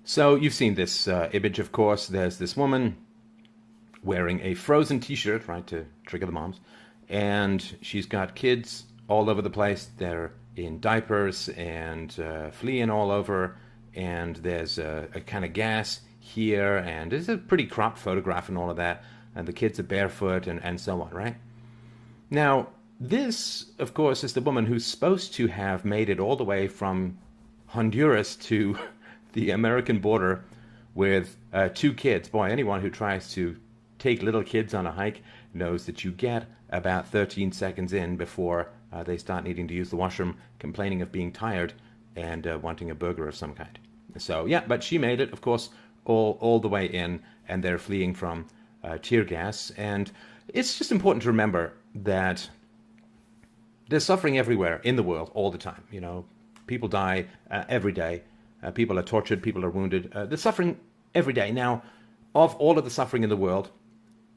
So you've seen this image, of course. There's this woman wearing a Frozen t-shirt, right, to trigger the moms. And she's got kids all over the place. They're in diapers and fleeing all over. And there's a kind of gas here. And it's a pretty cropped photograph and all of that. And the kids are barefoot and so on, right? Now, this, of course, is the woman who's supposed to have made it all the way from Honduras to the American border with 2 kids. Boy, anyone who tries to take little kids on a hike knows that you get about 13 seconds in before they start needing to use the washroom, complaining of being tired and wanting a burger of some kind. So, yeah, but she made it, of course, all the way in, and they're fleeing from tear gas. And it's just important to remember that there's suffering everywhere in the world all the time. You know, people die every day. People are tortured. People are wounded. There's suffering every day. Now, of all of the suffering in the world,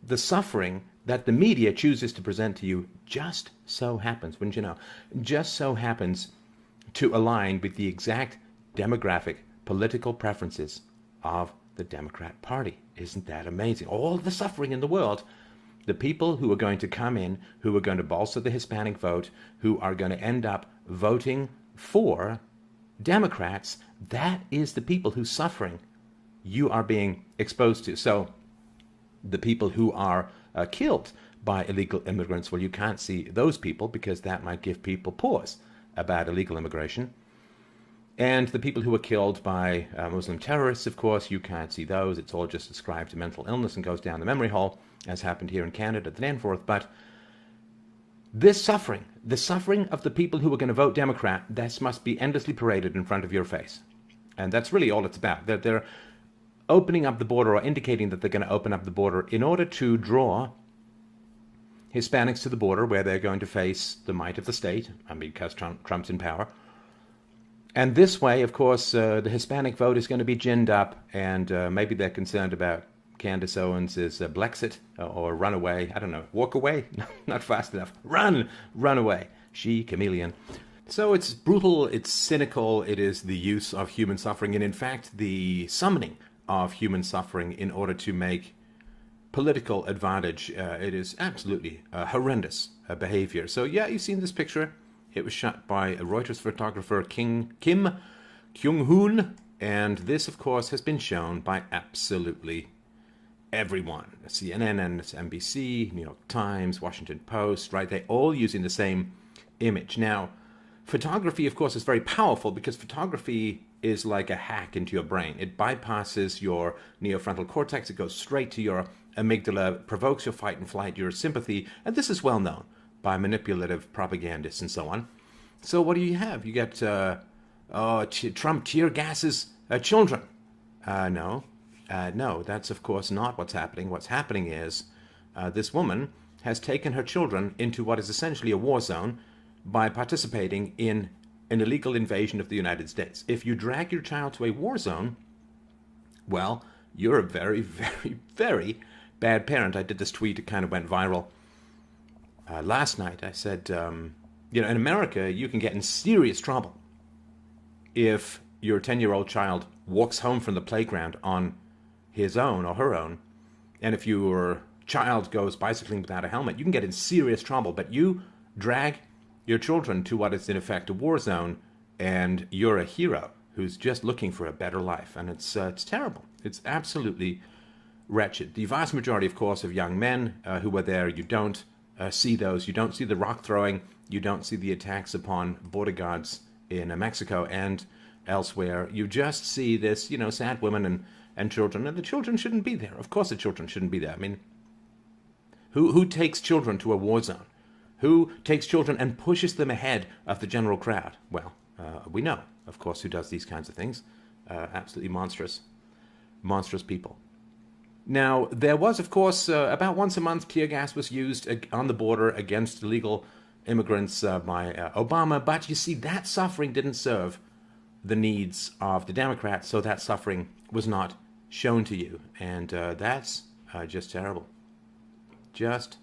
the suffering that the media chooses to present to you just so happens, wouldn't you know, just so happens to align with the exact demographic political preferences of the Democrat Party. Isn't that amazing? All the suffering in the world, the people who are going to come in, who are going to bolster the Hispanic vote, who are going to end up voting for Democrats, that is the people whose suffering you are being exposed to. So the people who are killed by illegal immigrants, well, you can't see those people because that might give people pause about illegal immigration. And the people who are killed by Muslim terrorists, of course, you can't see those. It's all just ascribed to mental illness and goes down the memory hole, as happened here in Canada, the Danforth. But this suffering, the suffering of the people who are going to vote Democrat, this must be endlessly paraded in front of your face. And that's really all it's about. They're opening up the border, or indicating that they're going to open up the border in order to draw Hispanics to the border, where they're going to face the might of the state, because Trump's in power. And this way, of course, the Hispanic vote is going to be ginned up, and maybe they're concerned about Candace Owens' Blexit, or run away. I don't know, walk away? Not fast enough. Run away. She, chameleon. So it's brutal, it's cynical, it is the use of human suffering, and in fact, the summoning of human suffering in order to make political advantage. It is absolutely horrendous behavior. So yeah, you've seen this picture. It was shot by a Reuters photographer, Kim Kyung-hoon, and this, of course, has been shown by absolutely everyone. CNN, NBC, New York Times, Washington Post, right? They're all using the same image. Now, photography, of course, is very powerful because photography is like a hack into your brain. It bypasses your neofrontal cortex. It goes straight to your amygdala, provokes your fight and flight, your sympathy, and this is well known by manipulative propagandists and so on. So what do you have? You get Trump tear gases children. No, that's of course not what's happening. What's happening is this woman has taken her children into what is essentially a war zone by participating in an illegal invasion of the United States. If you drag your child to a war zone, well, you're a very, very, very bad parent. I did this tweet, it kind of went viral last night. I said, in America, you can get in serious trouble if your 10-year-old child walks home from the playground on his own or her own, and if your child goes bicycling without a helmet, you can get in serious trouble. But you drag your children to what is in effect a war zone, and you're a hero who's just looking for a better life, and it's terrible. It's absolutely wretched. The vast majority, of course, of young men who were there, you don't see those. You don't see the rock throwing. You don't see the attacks upon border guards in Mexico and elsewhere. You just see this, sad women and children, and the children shouldn't be there. Of course the children shouldn't be there. I mean, who takes children to a war zone? Who takes children and pushes them ahead of the general crowd? Well, we know, of course, who does these kinds of things. Absolutely monstrous people. Now, there was, of course, about once a month, tear gas was used on the border against illegal immigrants by Obama. But you see, that suffering didn't serve the needs of the Democrats, so that suffering was not shown to you. And that's just terrible. Just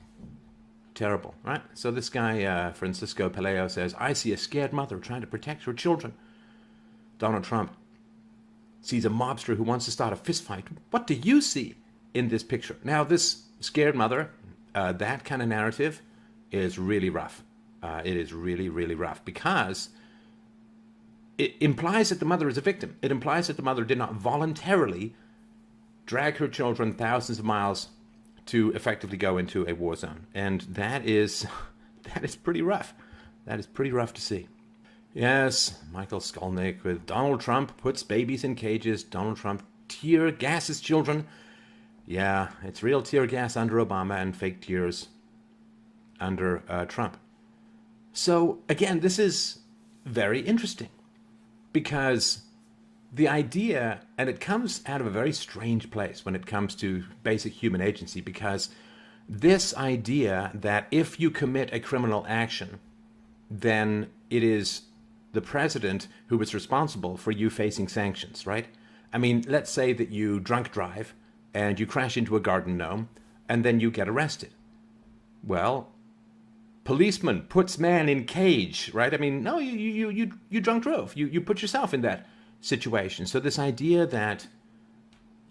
terrible, right? So this guy, Francisco Peleo, says, I see a scared mother trying to protect her children. Donald Trump sees a mobster who wants to start a fist fight. What do you see in this picture? Now, this scared mother, that kind of narrative is really rough. It is really, really rough because it implies that the mother is a victim. It implies that the mother did not voluntarily drag her children thousands of miles to effectively go into a war zone. And that is pretty rough. That is pretty rough to see. Yes, Michael Skolnick with Donald Trump puts babies in cages. Donald Trump tear gases children. Yeah, it's real tear gas under Obama and fake tears under Trump. So, again, this is very interesting because the idea, and it comes out of a very strange place when it comes to basic human agency, because this idea that if you commit a criminal action, then it is the president who is responsible for you facing sanctions, right? I mean, let's say that you drunk drive and you crash into a garden gnome and then you get arrested. Well, policeman puts man in cage, right? I mean, no, you drunk drove. You put yourself in that situation. So this idea that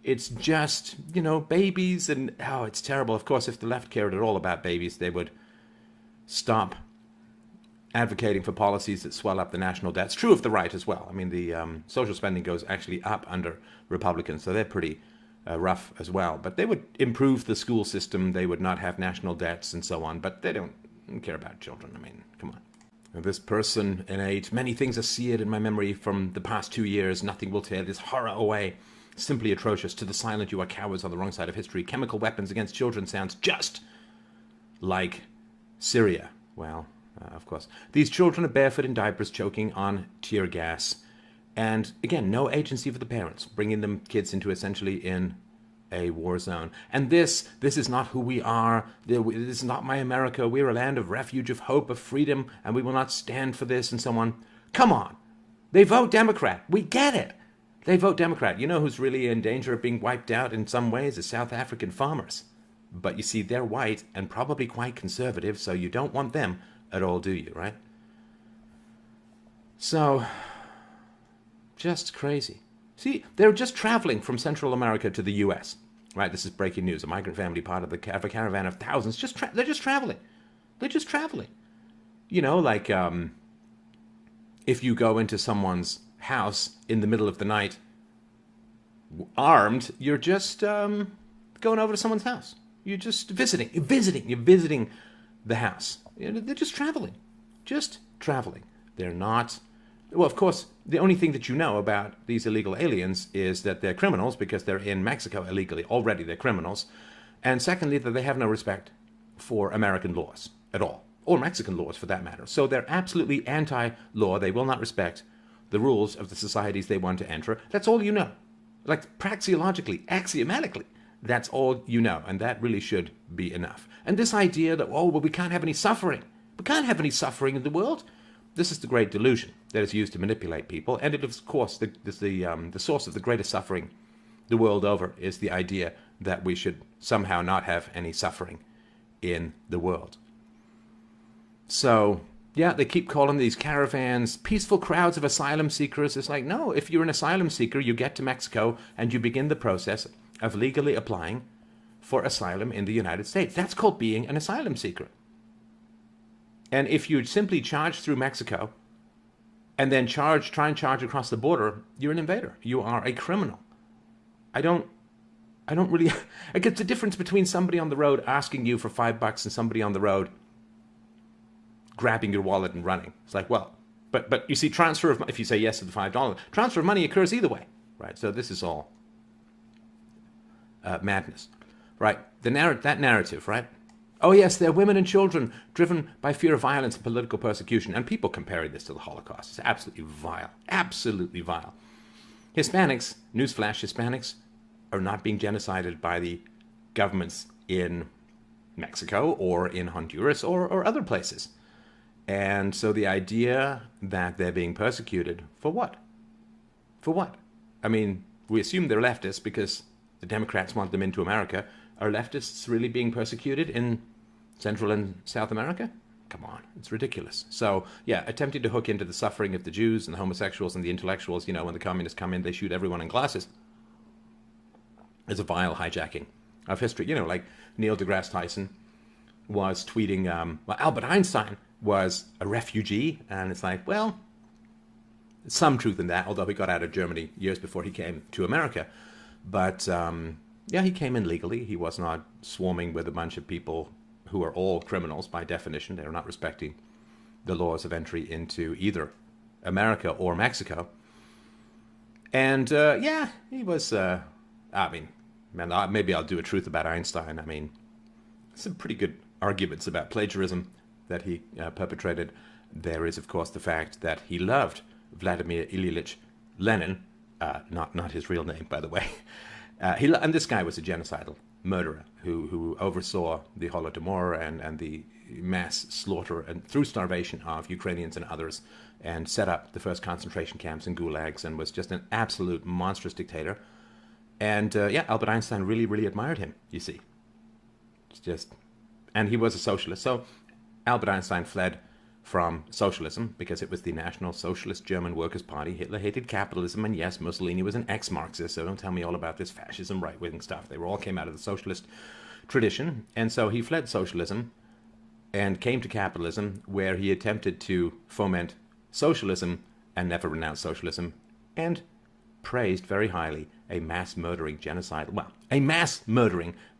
it's just, babies and, oh, it's terrible. Of course, if the left cared at all about babies, they would stop advocating for policies that swell up the national debt. It's true of the right as well. I mean, the social spending goes actually up under Republicans, so they're pretty rough as well. But they would improve the school system. They would not have national debts and so on. But they don't care about children. I mean, come on. And this person innate, many things are seared in my memory from the past 2 years. Nothing will tear this horror away. Simply atrocious. To the silent, you are cowards on the wrong side of history. Chemical weapons against children sounds just like Syria. Well, of course. These children are barefoot in diapers, choking on tear gas. And again, no agency for the parents, bringing them kids into essentially in a war zone. And this is not who we are. This is not my America. We're a land of refuge, of hope, of freedom, and we will not stand for this and so on. Come on. They vote Democrat. We get it. They vote Democrat. You know who's really in danger of being wiped out in some ways? The South African farmers. But you see, they're white and probably quite conservative, so you don't want them at all, do you, right? So, just crazy. See, they're just traveling from Central America to the U.S., right? This is breaking news. A migrant family, part of a caravan of thousands, they're just traveling. They're just traveling. Like if you go into someone's house in the middle of the night armed, you're just going over to someone's house. You're just visiting. You're visiting the house. They're just traveling. They're not. Well, of course, the only thing that you know about these illegal aliens is that they're criminals because they're in Mexico illegally. Already they're criminals. And secondly, that they have no respect for American laws at all, or Mexican laws for that matter. So they're absolutely anti-law. They will not respect the rules of the societies they want to enter. That's all you know. Like praxeologically, axiomatically, that's all you know. And that really should be enough. And this idea that, we can't have any suffering. We can't have any suffering in the world. This is the great delusion that is used to manipulate people. And it, of course, the source of the greatest suffering the world over is the idea that we should somehow not have any suffering in the world. So, yeah, they keep calling these caravans peaceful crowds of asylum seekers. It's like, no, if you're an asylum seeker, you get to Mexico and you begin the process of legally applying for asylum in the United States. That's called being an asylum seeker. And if you simply charge through Mexico and then try and charge across the border, you're an invader. You are a criminal. I don't really, I get the difference between somebody on the road asking you for $5 and somebody on the road grabbing your wallet and running. It's like, well, but you see, transfer of, if you say yes to the $5, transfer of money occurs either way, right? So this is all madness, right? That narrative, right? Oh yes, they're women and children driven by fear of violence and political persecution. And people comparing this to the Holocaust. It's absolutely vile. Absolutely vile. Hispanics, newsflash, Hispanics are not being genocided by the governments in Mexico or in Honduras or other places. And so the idea that they're being persecuted, for what? For what? I mean, we assume they're leftists because the Democrats want them into America. Are leftists really being persecuted in Central and South America? Come on, it's ridiculous. So, yeah, attempting to hook into the suffering of the Jews and the homosexuals and the intellectuals, when the communists come in, they shoot everyone in glasses. It's a vile hijacking of history. Like Neil deGrasse Tyson was tweeting, Albert Einstein was a refugee, and it's like, well, some truth in that, although he got out of Germany years before he came to America. But, he came in legally. He was not swarming with a bunch of people who are all criminals by definition. They are not respecting the laws of entry into either America or Mexico. And, he was, maybe I'll do a truth about Einstein. Some pretty good arguments about plagiarism that he perpetrated. There is, of course, the fact that he loved Vladimir Ilyich Lenin, not his real name, by the way. And this guy was a genocidal murderer who oversaw the Holodomor and the mass slaughter and through starvation of Ukrainians and others, and set up the first concentration camps and gulags, and was just an absolute monstrous dictator. And Albert Einstein really, really admired him, you see. And he was a socialist. So Albert Einstein fled from socialism because it was the National Socialist German Workers' Party. Hitler hated capitalism, and yes, Mussolini was an ex-Marxist, so don't tell me all about this fascism, right-wing stuff. They all came out of the socialist tradition, and so he fled socialism and came to capitalism, where he attempted to foment socialism and never renounced socialism, and praised very highly a mass murdering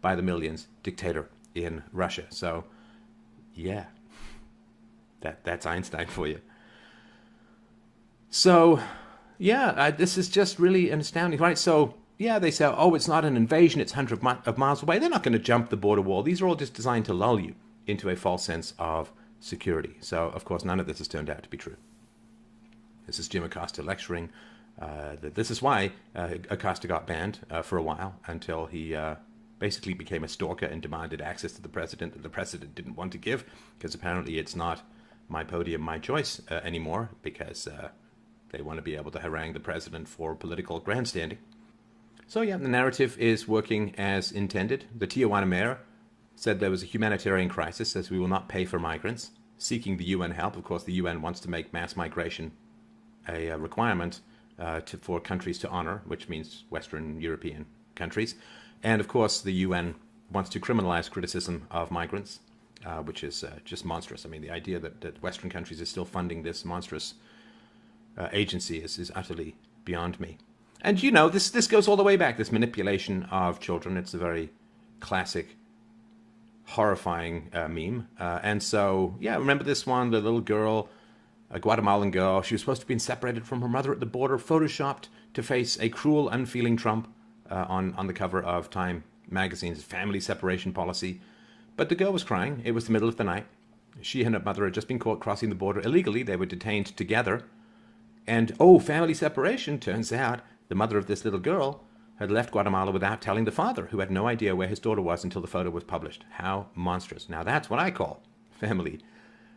by the millions dictator in Russia. So, yeah. That's Einstein for you. So, this is just really astounding, right? So, they say, it's not an invasion, it's hundreds of miles away. They're not going to jump the border wall. These are all just designed to lull you into a false sense of security. So, of course, none of this has turned out to be true. This is Jim Acosta lecturing. This is why Acosta got banned for a while, until he basically became a stalker and demanded access to the president that the president didn't want to give, because apparently it's not my podium, my choice anymore, because they want to be able to harangue the president for political grandstanding. So the narrative is working as intended. The Tijuana mayor said there was a humanitarian crisis, says we will not pay for migrants, seeking the UN help. Of course, the UN wants to make mass migration a requirement for countries to honor, which means Western European countries. And of course, the UN wants to criminalize criticism of migrants, which is just monstrous. The idea that Western countries are still funding this monstrous agency is utterly beyond me. And this goes all the way back, this manipulation of children. It's a very classic, horrifying meme. And so, remember this one, the little girl, a Guatemalan girl, she was supposed to have been separated from her mother at the border, photoshopped to face a cruel, unfeeling Trump on the cover of Time magazine's family separation policy. But the girl was crying. It was the middle of the night. She and her mother had just been caught crossing the border illegally. They were detained together. And, family separation. Turns out the mother of this little girl had left Guatemala without telling the father, who had no idea where his daughter was until the photo was published. How monstrous. Now that's what I call family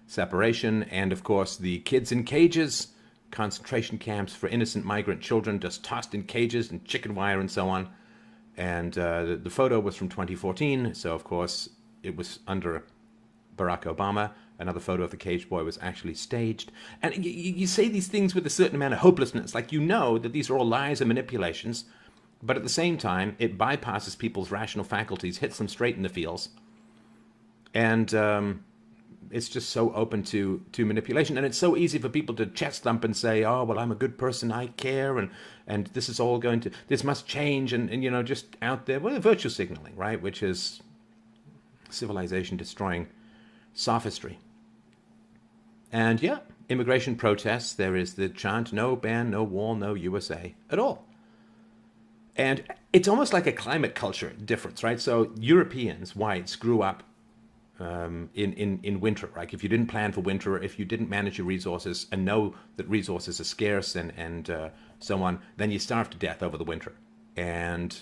separation. And, of course, the kids in cages, concentration camps for innocent migrant children, just tossed in cages and chicken wire and so on. And the photo was from 2014, so, of course, it was under Barack Obama. Another photo of the caged boy was actually staged. And you say these things with a certain amount of hopelessness, like that these are all lies and manipulations, but at the same time, it bypasses people's rational faculties, hits them straight in the feels, and it's just so open to manipulation. And it's so easy for people to chest thump and say, I'm a good person, I care, and this is all this must change, and just out there, virtue signaling, right, which is civilization destroying sophistry. And immigration protests, there is the chant, no ban, no wall, no USA at all. And it's almost like a climate culture difference, right? So Europeans, whites, grew up in winter, right? If you didn't plan for winter, if you didn't manage your resources and know that resources are scarce and so on, then you starve to death over the winter. And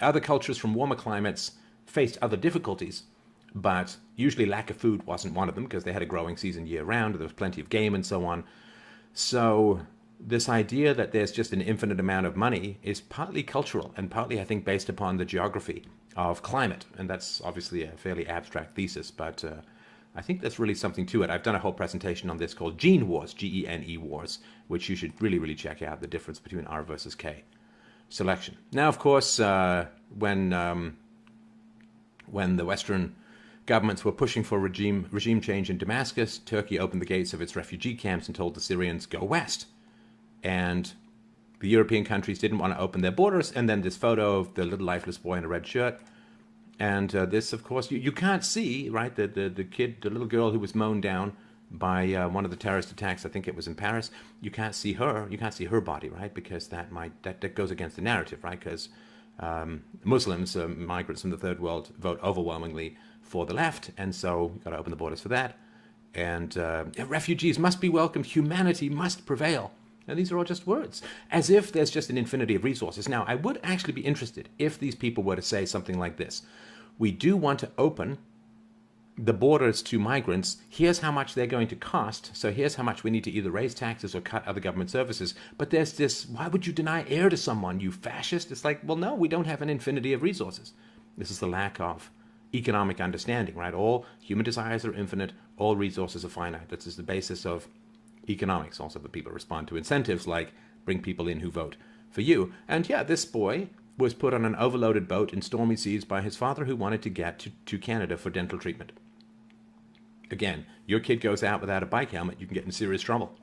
other cultures from warmer climates faced other difficulties, but usually lack of food wasn't one of them, because they had a growing season year-round, there was plenty of game and so on. So this idea that there's just an infinite amount of money is partly cultural and partly, I think, based upon the geography of climate. And that's obviously a fairly abstract thesis, but I think there's really something to it. I've done a whole presentation on this called Gene Wars, Gene Wars, which you should really, really check out, the difference between R versus K selection. Now, of course, when the Western governments were pushing for regime change in Damascus, Turkey opened the gates of its refugee camps and told the Syrians, go west. And the European countries didn't want to open their borders, and then this photo of the little lifeless boy in a red shirt. And this, of course, you can't see, right, the kid, the little girl who was mown down by one of the terrorist attacks, I think it was in Paris. You can't see her body, right, because that goes against the narrative, right, because Muslims, migrants from the third world, vote overwhelmingly for the left, and so you've got to open the borders for that. And refugees must be welcomed, humanity must prevail. Now, these are all just words, as if there's just an infinity of resources. Now, I would actually be interested if these people were to say something like this. We do want to open the borders to migrants. Here's how much they're going to cost. So here's how much we need to either raise taxes or cut other government services. But there's this, why would you deny air to someone, you fascist? It's like, well, no, we don't have an infinity of resources. This is the lack of economic understanding, right? All human desires are infinite. All resources are finite. This is the basis of economics. Also, the people respond to incentives like bring people in who vote for you. And yeah, this boy was put on an overloaded boat in stormy seas by his father, who wanted to get to Canada for dental treatment. Again, your kid goes out without a bike helmet, you can get in serious trouble.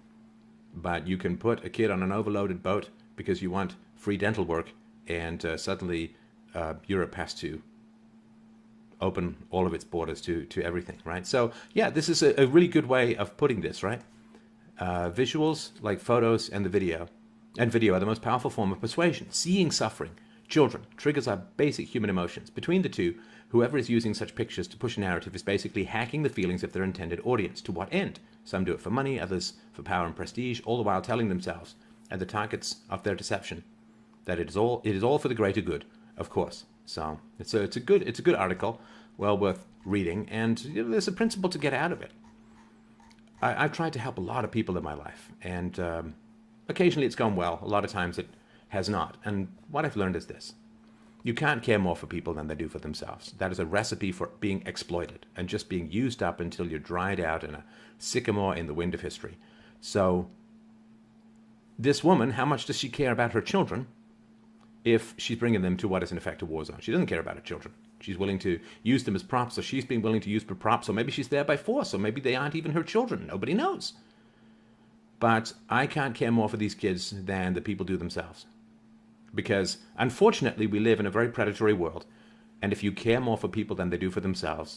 But you can put a kid on an overloaded boat because you want free dental work, and suddenly Europe has to open all of its borders to everything, right? So yeah, this is a really good way of putting this, right? Visuals, like photos and video are the most powerful form of persuasion. Seeing suffering, children, triggers our basic human emotions. Between the two, whoever is using such pictures to push a narrative is basically hacking the feelings of their intended audience. To what end? Some do it for money, others for power and prestige, all the while telling themselves, and the targets of their deception, that it is all for the greater good, of course. So it's a good article, well worth reading, and there's a principle to get out of it. I've tried to help a lot of people in my life, and occasionally it's gone well. A lot of times it has not. And what I've learned is this. You can't care more for people than they do for themselves. That is a recipe for being exploited and just being used up until you're dried out in a sycamore in the wind of history. So this woman, how much does she care about her children if she's bringing them to what is in effect a war zone? She doesn't care about her children. She's willing to use them as props, or she's being willing to use them props, or maybe she's there by force, or maybe they aren't even her children. Nobody knows. But I can't care more for these kids than the people do themselves. Because, unfortunately, we live in a very predatory world, and if you care more for people than they do for themselves,